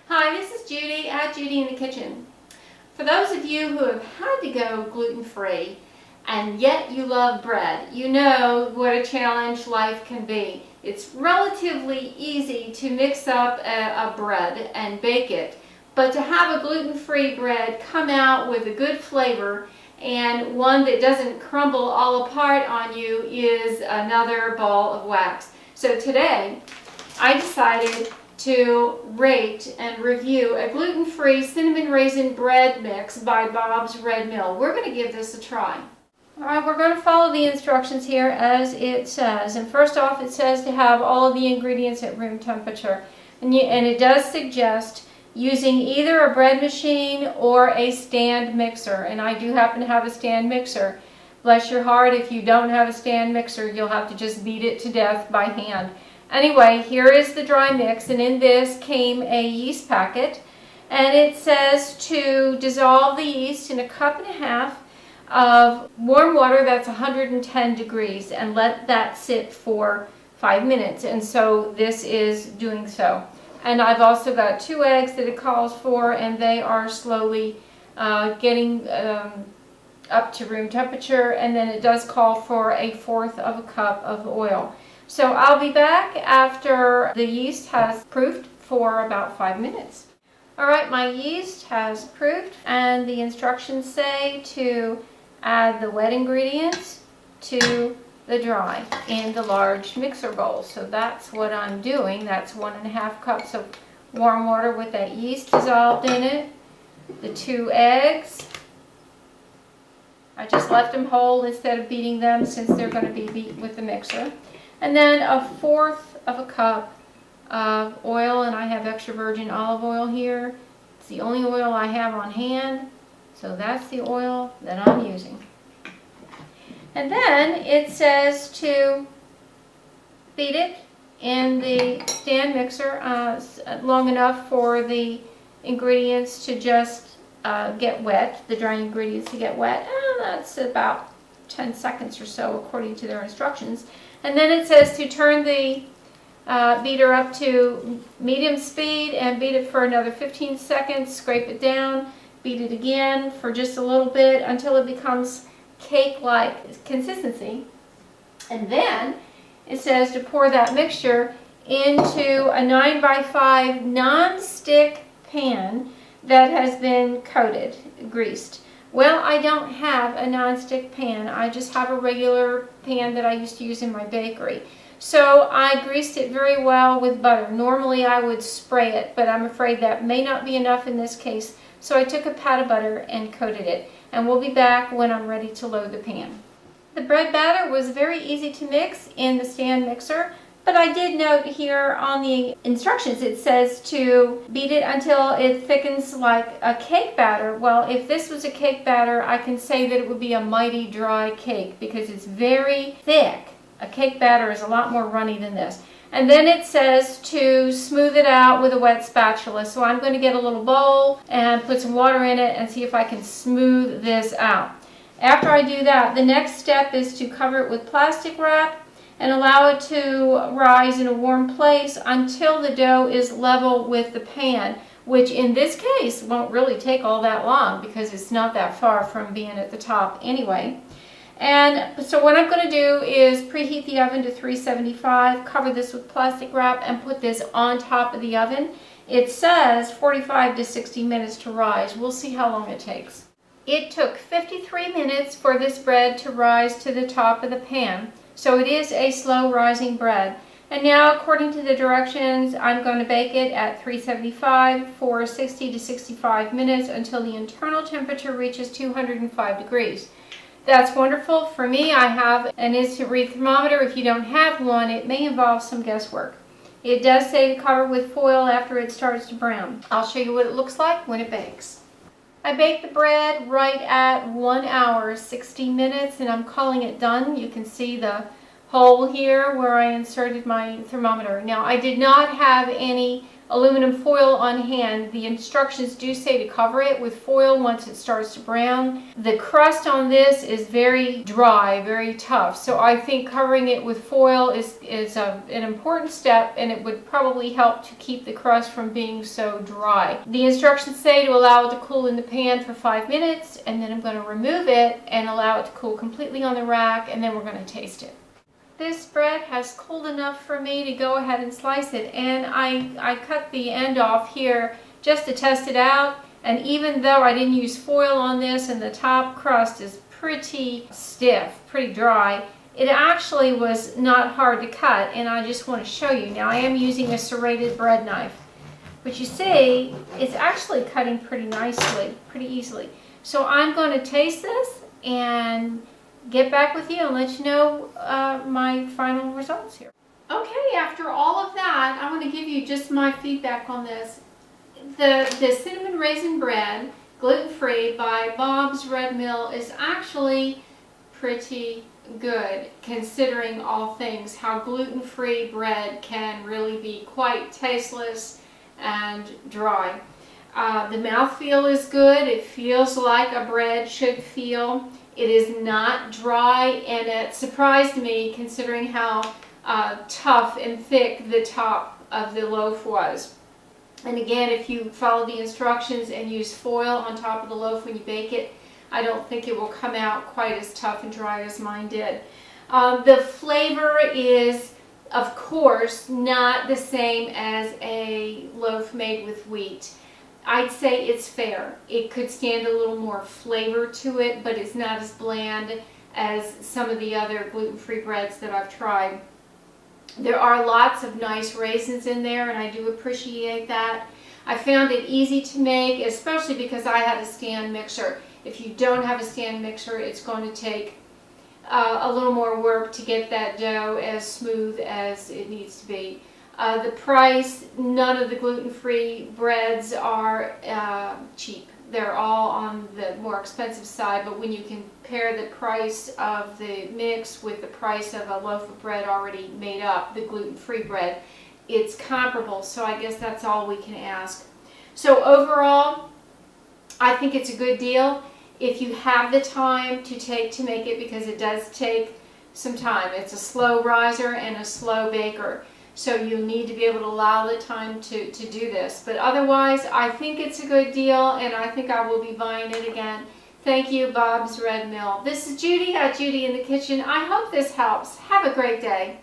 Hi, this is Judy at Judy in the Kitchen. For those of you who have had to go gluten-free and yet you love bread, you know what a challenge life can be. It's relatively easy to mix up a bread and bake it, but to have a gluten-free bread come out with a good flavor and one that doesn't crumble all apart on you is another ball of wax. So today I decided to rate and review a gluten-free cinnamon raisin bread mix by Bob's Red Mill. We're going to give this a try. Alright, we're going to follow the instructions here as it says. And first off, it says to have all of the ingredients at room temperature. And it does suggest using either a bread machine or a stand mixer. And I do happen to have a stand mixer. Bless your heart, if you don't have a stand mixer, you'll have to just beat it to death by hand. Anyway, here is the dry mix, and in this came a yeast packet, and it says to dissolve the yeast in a cup and a half of warm water that's 110 degrees and let that sit for 5 minutes, and so this is doing so. And I've also got 2 eggs that it calls for, and they are slowly getting up to room temperature, and then it does call for 1/4 of a cup of oil. So I'll be back after the yeast has proofed for about 5 minutes. Alright, my yeast has proofed, and the instructions say to add the wet ingredients to the dry in the large mixer bowl. So that's what I'm doing. That's 1½ cups of warm water with that yeast dissolved in it. The 2 eggs. I just left them whole instead of beating them since they're going to be beaten with the mixer. And then 1/4 of a cup of oil, and I have extra virgin olive oil here. It's the only oil I have on hand, so that's the oil that I'm using. And then it says to beat it in the stand mixer long enough for the ingredients to just get wet, the dry ingredients to get wet. That's about 10 seconds or so according to their instructions. And then it says to turn the beater up to medium speed and beat it for another 15 seconds, scrape it down, beat it again for just a little bit until it becomes cake-like consistency. And then it says to pour that mixture into a 9x5 non-stick pan that has been coated, greased. Well, I don't have a non-stick pan. I just have a regular pan that I used to use in my bakery. So I greased it very well with butter. Normally I would spray it, but I'm afraid that may not be enough in this case. So I took a pat of butter and coated it. And we'll be back when I'm ready to load the pan. The bread batter was very easy to mix in the stand mixer. But I did note here on the instructions it says to beat it until it thickens like a cake batter. Well, if this was a cake batter, I can say that it would be a mighty dry cake because it's very thick. A cake batter is a lot more runny than this. And then it says to smooth it out with a wet spatula. So I'm going to get a little bowl and put some water in it and see if I can smooth this out. After I do that, the next step is to cover it with plastic wrap and allow it to rise in a warm place until the dough is level with the pan, which in this case won't really take all that long because it's not that far from being at the top anyway. And so what I'm going to do is preheat the oven to 375, cover this with plastic wrap, and put this on top of the oven. It says 45 to 60 minutes to rise. We'll see how long it takes. It took 53 minutes for this bread to rise to the top of the pan. So it is a slow rising bread. And now according to the directions, I'm going to bake it at 375 for 60 to 65 minutes until the internal temperature reaches 205 degrees. That's wonderful. For me, I have an instant read thermometer. If you don't have one, it may involve some guesswork. It does say to cover with foil after it starts to brown. I'll show you what it looks like when it bakes. I baked the bread right at 1 hour, 60 minutes, and I'm calling it done. You can see the hole here where I inserted my thermometer. Now, I did not have any aluminum foil on hand. The instructions do say to cover it with foil once it starts to brown. The crust on this is very dry, very tough, so I think covering it with foil is an important step, and it would probably help to keep the crust from being so dry. The instructions say to allow it to cool in the pan for 5 minutes, and then I'm going to remove it and allow it to cool completely on the rack, and then we're going to taste it. This bread has cooled enough for me to go ahead and slice it, and I cut the end off here just to test it out, and even though I didn't use foil on this and the top crust is pretty stiff, pretty dry, it actually was not hard to cut, and I just want to show you. Now I am using a serrated bread knife, but you see it's actually cutting pretty nicely, pretty easily. So I'm going to taste this and get back with you and let you know my final results here. Okay, after all of that, I want to give you just my feedback on this. The cinnamon raisin bread, gluten-free, by Bob's Red Mill is actually pretty good, considering all things, how gluten-free bread can really be quite tasteless and dry. The mouthfeel is good. It feels like a bread should feel. It is not dry, and it surprised me considering how tough and thick the top of the loaf was. And again, if you follow the instructions and use foil on top of the loaf when you bake it, I don't think it will come out quite as tough and dry as mine did. The flavor is, of course, not the same as a loaf made with wheat. I'd say it's fair. It could stand a little more flavor to it, but it's not as bland as some of the other gluten-free breads that I've tried. There are lots of nice raisins in there, and I do appreciate that. I found it easy to make, especially because I had a stand mixer. If you don't have a stand mixer, it's going to take a little more work to get that dough as smooth as it needs to be. The price, none of the gluten-free breads are cheap. They're all on the more expensive side, but when you compare the price of the mix with the price of a loaf of bread already made up, the gluten-free bread, it's comparable, so I guess that's all we can ask. So overall, I think it's a good deal if you have the time to take to make it, because it does take some time. It's a slow riser and a slow baker. So you need to be able to allow the time to do this. But otherwise, I think it's a good deal, and I think I will be buying it again. Thank you, Bob's Red Mill. This is Judy at Judy in the Kitchen. I hope this helps. Have a great day.